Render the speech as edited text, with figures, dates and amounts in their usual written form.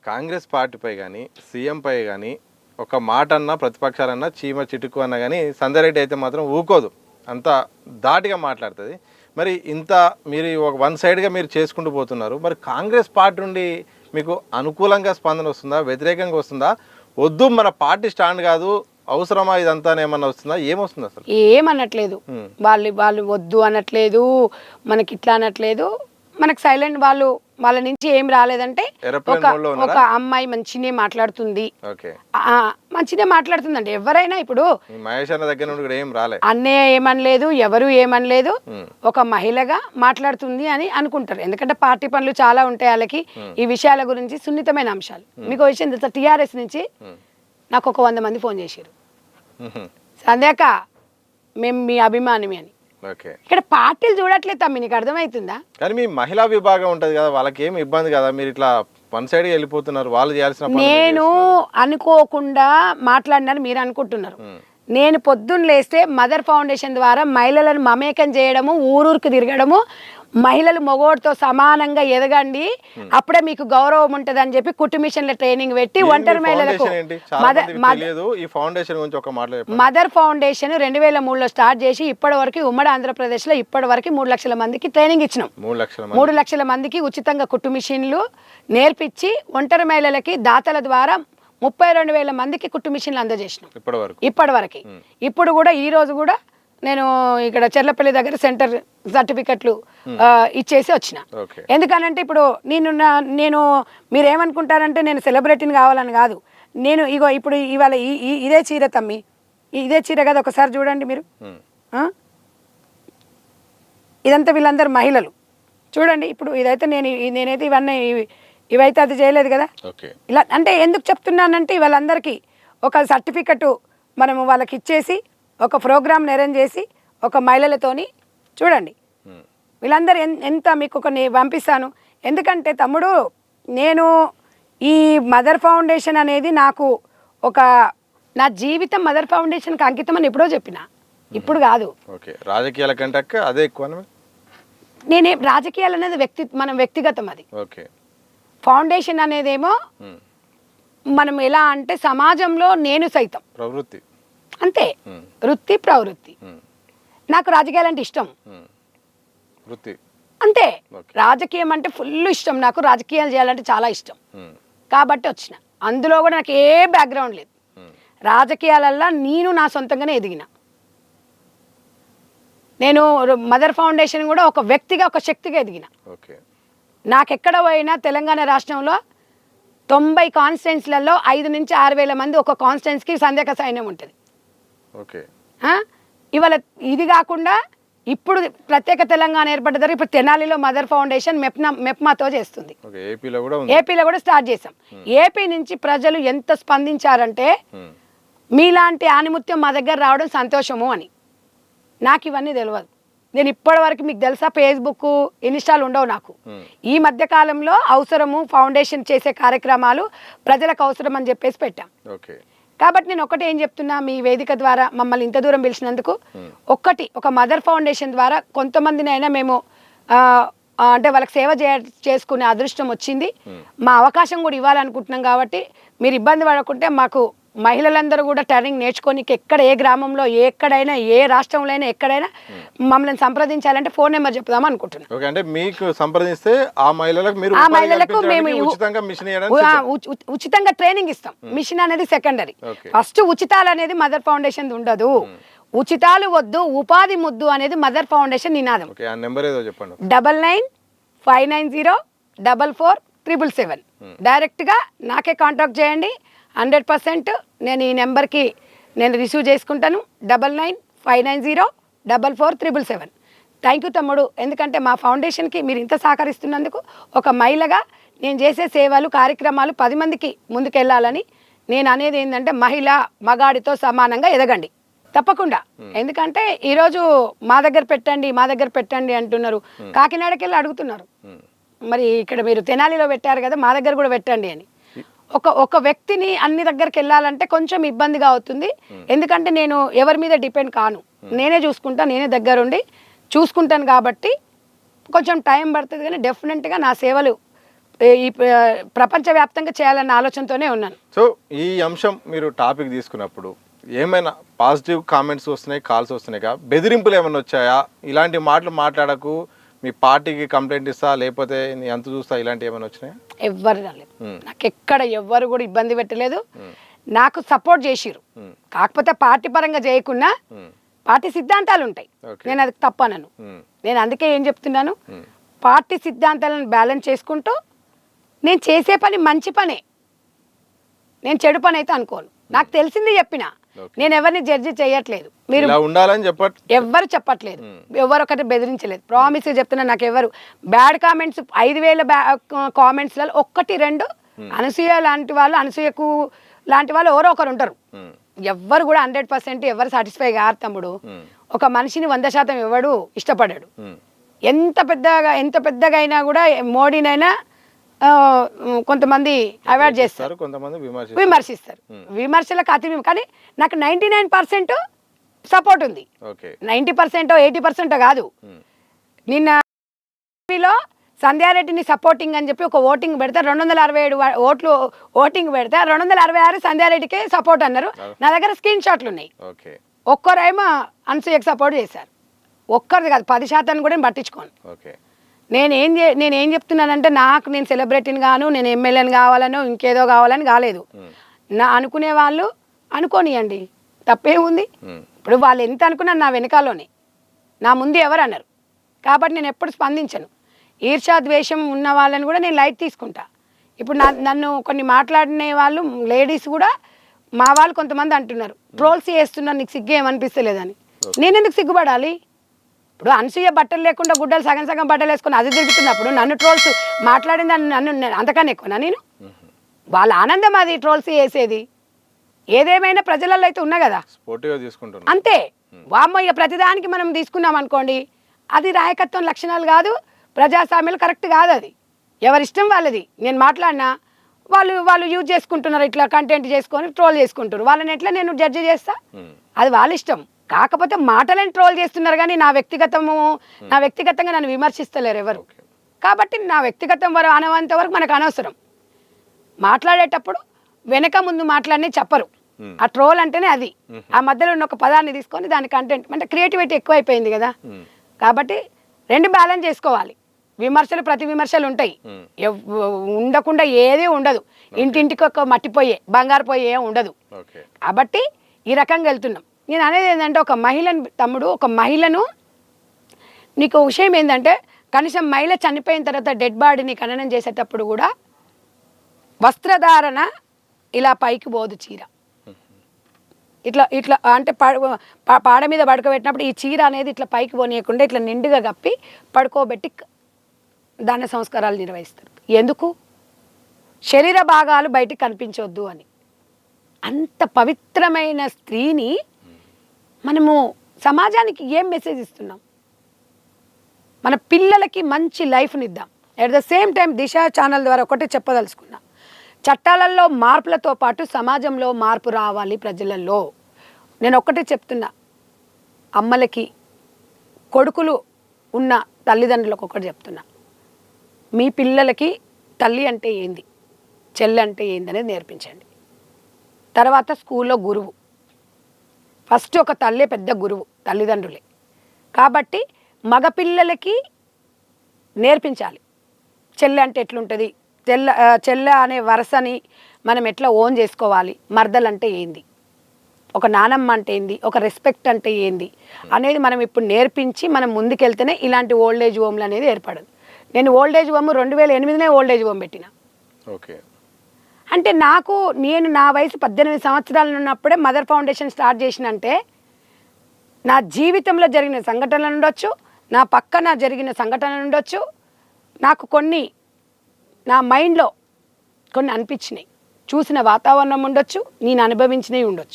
కాంగ్రెస్ పార్టీపై కానీ సీఎంపై కానీ ఒక మాట అన్నా ప్రతిపక్షాలన్నా చీమ చిటుకు అన్నా కానీ సంజయ్ రెడ్డి అయితే మాత్రం ఊకోదు, అంత ధాటిగా మాట్లాడుతుంది. మరి ఇంత మీరు ఒక వన్ సైడ్గా మీరు చేసుకుంటూ పోతున్నారు, మరి కాంగ్రెస్ పార్టీ నుండి మీకు అనుకూలంగా స్పందన వస్తుందా, వ్యతిరేకంగా వస్తుందా? వద్దు మన పార్టీ స్టాండ్ కాదు, అవసరమా ఇదంతా ఏమన్నా వస్తుందా, ఏమొస్తుంది అసలు? ఏమనట్లేదు, వాళ్ళు వద్దు అనట్లేదు, మనకి ఇట్లా అనట్లేదు, మనకు సైలెంట్. వాళ్ళ నుంచి ఏం రాలేదంటే ఒక అమ్మాయి మంచినే మాట్లాడుతుంది, మంచినే మాట్లాడుతుందండి. ఎవరైనా ఇప్పుడు అన్నయ్య ఏమనలేదు, ఎవరు ఏమనలేదు, ఒక మహిళగా మాట్లాడుతుంది అని అనుకుంటారు. ఎందుకంటే పార్టీ పనులు చాలా ఉంటాయి వాళ్ళకి, ఈ విషయాల గురించి సున్నితమైన అంశాలు. మీకు విషయం తెలుసా, టీఆర్ఎస్ నుంచి నాకు ఒక 100 మంది ఫోన్ చేశారు, సంధ్యాక మేము మీ అభిమానమే అని. ఇక్కడ పార్టీలు చూడట్లేదు తమ్మి, నీకు అర్థమవుతుందా? కానీ మీ మహిళా విభాగం ఉంటది కదా, వాళ్ళకి ఏమి ఇబ్బంది కదా, మీరు ఇట్లా వన్ సైడ్ వెళ్ళిపోతున్నారు, వాళ్ళు చేయాల్సిన. నేను అనుకోకుండా మాట్లాడినాను మీరు అనుకుంటున్నారు. నేను పొద్దున్న లేస్తే మదర్ ఫౌండేషన్ ద్వారా మహిళలను మమేకం చేయడము, ఊరూరికి తిరగడము, మహిళలు మగోడితో సమానంగా ఎదగండి అప్పుడే మీకు గౌరవం ఉంటది అని చెప్పి కుట్టు మిషన్ల ట్రైనింగ్ పెట్టి ఒంటరి మహిళలకు మదర్ ఫౌండేషన్ 2003లో స్టార్ట్ చేసి ఇప్పటి వరకు ఉమ్మడి ఆంధ్రప్రదేశ్ లో ఇప్పటి వరకు 3 లక్షల మందికి ట్రైనింగ్ ఇచ్చినాం. 3 లక్షల మందికి ఉచితంగా కుట్టు మిషన్లు నేర్పించి ఒంటరి మహిళలకి దాతల ద్వారా 32,000 మందికి కుట్టు మిషన్లు అందజేసినాం ఇప్పటి వరకు. ఇప్పుడు కూడా ఈ రోజు కూడా నేను ఇక్కడ చెర్లపల్లి దగ్గర సెంటర్ సర్టిఫికెట్లు ఇచ్చేసి వచ్చిన. ఎందుకనంటే ఇప్పుడు నేను మీరేమనుకుంటారంటే నేను సెలబ్రిటీని కావాలని కాదు. నేను ఇప్పుడు ఇవాళ ఇదే చీర తమ్మి, ఇదే చీర కదా, ఒకసారి చూడండి మీరు. ఇదంతా వీళ్ళందరూ మహిళలు చూడండి. ఇప్పుడు ఇదైతే నేనైతే ఇవైతే అది చేయలేదు కదా. ఇలా అంటే ఎందుకు చెప్తున్నానంటే వాళ్ళందరికీ ఒక సర్టిఫికెట్ మనము వాళ్ళకి ఇచ్చేసి ఒక ప్రోగ్రామ్ అరేంజ్ చేసి ఒక మహిళలతోని చూడండి వీళ్ళందరూ ఎంత మీకు పంపిస్తాను. ఎందుకంటే తమ్ముడు, నేను ఈ మదర్ ఫౌండేషన్ అనేది నాకు నా జీవితం మదర్ ఫౌండేషన్కి అంకితం అని ఎప్పుడో చెప్పిన, ఇప్పుడు కాదు. రాజకీయాల కంటే అదే ఎక్కువ. నేనే రాజకీయాలు అనేది మనం వ్యక్తిగతం, అది ఫౌండేషన్ అనేదేమో మనం ఎలా అంటే సమాజంలో నేను సైతం ప్రవృత్తి అంతే, వృత్తి ప్రవృత్తి. నాకు రాజకీయాలు అంటే ఇష్టం అంతే, రాజకీయం అంటే ఫుల్ ఇష్టం, నాకు రాజకీయాలు చేయాలంటే చాలా ఇష్టం కాబట్టి వచ్చిన. అందులో కూడా నాకు ఏ బ్యాక్గ్రౌండ్ లేదు, రాజకీయాలల్లో నేను నా సొంతంగానే ఎదిగిన. నేను మదర్ ఫౌండేషన్ కూడా ఒక వ్యక్తిగా ఒక శక్తిగా ఎదిగిన. నాకెక్కడ పోయినా తెలంగాణ రాష్ట్రంలో 90 కాన్స్టిట్యున్సీలలో 5 నుంచి 6,000 మంది ఒక కాన్స్టిట్యున్సీకి సంధ్యాక సైన్యం ఉంటుంది. ఇవాళ ఇది కాకుండా ఇప్పుడు ప్రత్యేక తెలంగాణ ఏర్పడ్డ ఇప్పుడు తెనాలిలో మదర్ ఫౌండేషన్ మెప్మాతో చేస్తుంది. ఏపీలో కూడా స్టార్ట్ చేసాం. ఏపీ నుంచి ప్రజలు ఎంత స్పందించారంటే మీలాంటి ఆనిముత్యం మా దగ్గర రావడం సంతోషము అని. నాకు ఇవన్నీ తెలియదు. నేను ఇప్పటి వరకు మీకు తెలుసా ఫేస్బుక్ ఇన్స్టాల్ ఉండవు నాకు. ఈ మధ్య కాలంలో అవసరము ఫౌండేషన్ చేసే కార్యక్రమాలు ప్రజలకు అవసరం అని చెప్పేసి పెట్టాం. కాబట్టి నేను ఒకటి ఏం చెప్తున్నా, మీ వేదిక ద్వారా మమ్మల్ని ఇంత దూరం పిలిచినందుకు ఒక మదర్ ఫౌండేషన్ ద్వారా కొంతమందినైనా మేము అంటే వాళ్ళకి సేవ చేసుకునే అదృష్టం వచ్చింది. మా అవకాశం కూడా ఇవ్వాలనుకుంటున్నాం. కాబట్టి మీరు ఇబ్బంది పడకుంటే మాకు మహిళలందరూ కూడా ట్రైనింగ్ నేర్చుకొని ఎక్కడ ఏ గ్రామంలో ఎక్కడైనా ఏ రాష్ట్రంలో అయినా ఎక్కడైనా మమ్మల్ని సంప్రదించాలంటే ఫోన్ నెంబర్ చెప్దాం అనుకుంటున్నాం. మీకు సంప్రదిస్తే ఆ మహిళలకు మేము ఉచితంగా ట్రైనింగ్ ఇస్తాం. మిషన్ అనేది సెకండరీ, ఫస్ట్ ఉచితాలు అనేది మదర్ ఫౌండేషన్ ఉండదు. ఉచితాలు వద్దు, ఉపాధి ముద్దు అనేది మదర్ ఫౌండేషన్ నినాదం. 9959044777 డైరెక్ట్ గా నాకే కాంటాక్ట్ చేయండి. 100% నేను ఈ నెంబర్కి నేను రిసీవ్ చేసుకుంటాను. 9959044777. థ్యాంక్ యూ తమ్ముడు, ఎందుకంటే మా ఫౌండేషన్కి మీరు ఇంత సహకరిస్తున్నందుకు. ఒక మహిళగా నేను చేసే సేవలు కార్యక్రమాలు 10 మందికి ముందుకెళ్ళాలని నేను అనేది ఏంటంటే మహిళ మగాడితో సమానంగా ఎదగండి తప్పకుండా. ఎందుకంటే ఈరోజు మా దగ్గర పెట్టండి అంటున్నారు, కాకినాడకి వెళ్ళి అడుగుతున్నారు. మరి ఇక్కడ మీరు తెనాలిలో పెట్టారు కదా, మా దగ్గర కూడా పెట్టండి అని. ఒక వ్యక్తిని అన్ని దగ్గరికి వెళ్ళాలంటే కొంచెం ఇబ్బందిగా అవుతుంది. ఎందుకంటే నేను ఎవరి మీద డిపెండ్ కాను, నేనే చూసుకుంటా, నేనే దగ్గరుండి చూసుకుంటాను. కాబట్టి కొంచెం టైం పడుతుంది, కానీ డెఫినెట్గా నా సేవలు ఈ ప్రపంచవ్యాప్తంగా చేయాలన్న ఆలోచనతోనే ఉన్నాను. సో ఈ అంశం మీరు టాపిక్ తీసుకున్నప్పుడు ఏమైనా పాజిటివ్ కామెంట్స్ వస్తున్నాయి, కాల్స్ వస్తున్నాయి కా, బెదిరింపులు ఏమైనా వచ్చాయా? ఇలాంటి మాటలు మాట్లాడకు, మీ పార్టీకి కంప్లైంట్ ఇస్తా, లేకపోతే నీ అంత చూస్తా, ఇలాంటివి ఏమైనా వచ్చినాయా? ఎవ్వరు రాలేదు, నాకు ఎక్కడ ఎవ్వరు కూడా ఇబ్బంది పెట్టలేదు, నాకు సపోర్ట్ చేసిరు. కాకపోతే పార్టీ పరంగా చేయకున్నా పార్టీ సిద్ధాంతాలు ఉంటాయి, నేను అది తప్పనను. నేను అందుకే ఏం చెప్తున్నాను, పార్టీ సిద్ధాంతాలను బ్యాలెన్స్ చేసుకుంటూ నేను చేసే పని మంచి పనే, నేను చెడు పని అయితే అనుకోను. నాకు తెలిసింది చెప్పిన, నేను ఎవరిని జడ్జి చేయట్లేదు, మీరు ఉండాలని ఎవ్వరు చెప్పట్లేదు, ఎవరు ఒకటి బెదిరించలేదు. ప్రామిస్ చెప్తున్నా, నాకు ఎవరు బ్యాడ్ కామెంట్స్ 5,000 కామెంట్స్లలో 1-2 అనసూయ లాంటి వాళ్ళు, అనసూయకు లాంటి వాళ్ళు ఎవరో ఒకరు ఉంటారు. ఎవ్వరు కూడా 100% ఎవరు సాటిస్ఫై కారు తమ్ముడు. ఒక మనిషిని 100% ఎవడు ఇష్టపడాడు. ఎంత పెద్దగా అయినా కూడా మోడీనైనా కొంతమంది అవాయిడ్ చేస్తారు, కొంతమంది విమర్శిస్తారు. విమర్శలకు అతి, కానీ నాకు 99% సపోర్ట్ ఉంది. 90% 80% కాదు. నిన్న టీవీలో సంధ్యారెడ్డిని సపోర్టింగ్ అని చెప్పి ఒక ఓటింగ్ పెడితే 267 ఓట్లు ఓటింగ్ పెడితే 266 సంధ్యారెడ్డికి సపోర్ట్ అన్నారు. నా దగ్గర స్క్రీన్ షాట్లు ఉన్నాయి. ఒక్కరేమో అనసూయకు సపోర్ట్ చేశారు, ఒక్కరిది కాదు, 10% కూడా పట్టించుకోను. నేనేం చెప్తున్నానంటే, నేను సెలబ్రిటీని గాను, నేను ఎమ్మెల్యేని కావాలనో ఇంకేదో కావాలని కాలేదు. నా అనుకునే వాళ్ళు అనుకోనియండి, తప్పేముంది. ఇప్పుడు వాళ్ళు ఎంత అనుకున్నారు నా వెనకాలోనే, నా ముందు ఎవరు అన్నారు. కాబట్టి నేను ఎప్పుడు స్పందించను. ఈర్ష్యా ద్వేషం ఉన్న వాళ్ళని కూడా నేను లైట్ తీసుకుంటా. ఇప్పుడు నన్ను కొన్ని మాట్లాడిన వాళ్ళు లేడీస్ కూడా, మా వాళ్ళు కొంతమంది అంటున్నారు, ట్రోల్స్ చేస్తున్నారు, నీకు సిగ్గు ఏమనిపిస్తలేదని. నేను ఎందుకు సిగ్గుపడాలి? ఇప్పుడు అనసూయ బట్టలు లేకుండా గుడ్డలు సగం బట్టలు వేసుకొని అది తిరుగుతున్నప్పుడు నన్ను ట్రోల్స్ మాట్లాడింది, నన్ను అంతకన్నా ఎక్కువనా నేను? వాళ్ళ ఆనందం అది ట్రోల్స్ చేసేది. ఏదేమైనా ప్రజలలో అయితే ఉన్నా కదా, అంతే. వామ్మ ఇక ప్రతిదానికి మనం తీసుకున్నాం అనుకోండి, అది నాయకత్వం లక్షణాలు కాదు, ప్రజాస్వామ్యాలు కరెక్ట్ కాదు. అది ఎవరిష్టం వాళ్ళది. నేను మాట్లాడినా వాళ్ళు యూజ్ చేసుకుంటున్నారు, ఇట్లా కంటెంట్ చేసుకొని ట్రోల్ చేసుకుంటారు. వాళ్ళని ఎట్లా నేను జడ్జి చేస్తా? అది వాళ్ళ ఇష్టం. కాకపోతే మాటలను ట్రోల్ చేస్తున్నారు కానీ నా వ్యక్తిగతంగా నన్ను విమర్శిస్తలేరు ఎవరు. కాబట్టి నా వ్యక్తిగతం అనేంత వరకు మనకు అనవసరం. మాట్లాడేటప్పుడు వెనక ముందు మాట్లాడినే చెప్పరు. ఆ ట్రోల్ అంటేనే అది. ఆ మధ్యలో ఉన్న ఒక పదాన్ని తీసుకొని దాని కంటెంట్ అంటే క్రియేటివిటీ ఎక్కువైపోయింది కదా. కాబట్టి 2 బ్యాలెన్స్ చేసుకోవాలి. విమర్శలు ప్రతి విమర్శలు ఉంటాయి, ఉండకుండా ఏది ఉండదు. ఇంటింటికి ఒక మట్టిపోయే బంగారు పోయే ఉండదు. కాబట్టి ఈ రకంగా వెళ్తున్నాం. నేను అనేది ఏంటంటే, ఒక మహిళను తమ్ముడు, ఒక మహిళను, నీకు విషయం ఏంటంటే, కనీసం మహిళ చనిపోయిన తర్వాత డెడ్ బాడీని ఖననం చేసేటప్పుడు కూడా వస్త్రధారణ ఇలా పైకి పోదు, చీర ఇట్లా అంటే పాడ మీద పడుకోబెట్టినప్పుడు ఈ చీర అనేది ఇట్లా పైకి పోనీయకుండా ఇట్లా నిండుగా కప్పి పడుకోబెట్టి దాన సంస్కారాలు నిర్వహిస్తారు. ఎందుకు? శరీర భాగాలు బయటికి కనిపించవద్దు అని. అంత పవిత్రమైన స్త్రీని మనము సమాజానికి ఏం మెసేజ్ ఇస్తున్నాం? మన పిల్లలకి మంచి లైఫ్ని ఇద్దాం. At the same time Disha channel ద్వారా ఒకటే చెప్పదలుచుకున్నా, చట్టాలలో మార్పులతో పాటు సమాజంలో మార్పు రావాలి ప్రజలలో. నేను ఒక్కటే చెప్తున్నా, అమ్మలకి కొడుకులు ఉన్న తల్లిదండ్రులకు ఒకటి చెప్తున్నా, మీ పిల్లలకి తల్లి అంటే ఏంది, చెల్లి అంటే ఏంది అనేది నేర్పించండి. తర్వాత స్కూల్లో గురువు, ఫస్ట్ ఒక తల్లే పెద్ద గురువు, తల్లిదండ్రులే. కాబట్టి మగపిల్లలకి నేర్పించాలి, చెల్లె అంటే ఎట్లుంటుంది, చెల్లె అనే వరసని మనం ఎట్లా ఓన్ చేసుకోవాలి, మర్దలంటే ఏంది, ఒక నానమ్మ అంటే ఏంది, ఒక రెస్పెక్ట్ అంటే ఏంది అనేది మనం ఇప్పుడు నేర్పించి మనం ముందుకెళ్తేనే ఇలాంటి ఓల్డేజ్ హోమ్లు అనేది ఏర్పడదు. నేను ఓల్డేజ్ హోమ్ 2008 ఓల్డేజ్ హోమ్ పెట్టిన. అంటే నేను నా వయసు 18 సంవత్సరాలు ఉన్నప్పుడే మదర్ ఫౌండేషన్ స్టార్ట్ చేసినంటే, నా జీవితంలో జరిగిన సంఘటనలు ఉండొచ్చు, నా పక్కన జరిగిన సంఘటనలు ఉండొచ్చు, నాకు కొన్ని నా మైండ్లో కొన్ని అనిపించినాయి, చూసిన వాతావరణం ఉండొచ్చు, నేను అనుభవించినవి ఉండొచ్చు.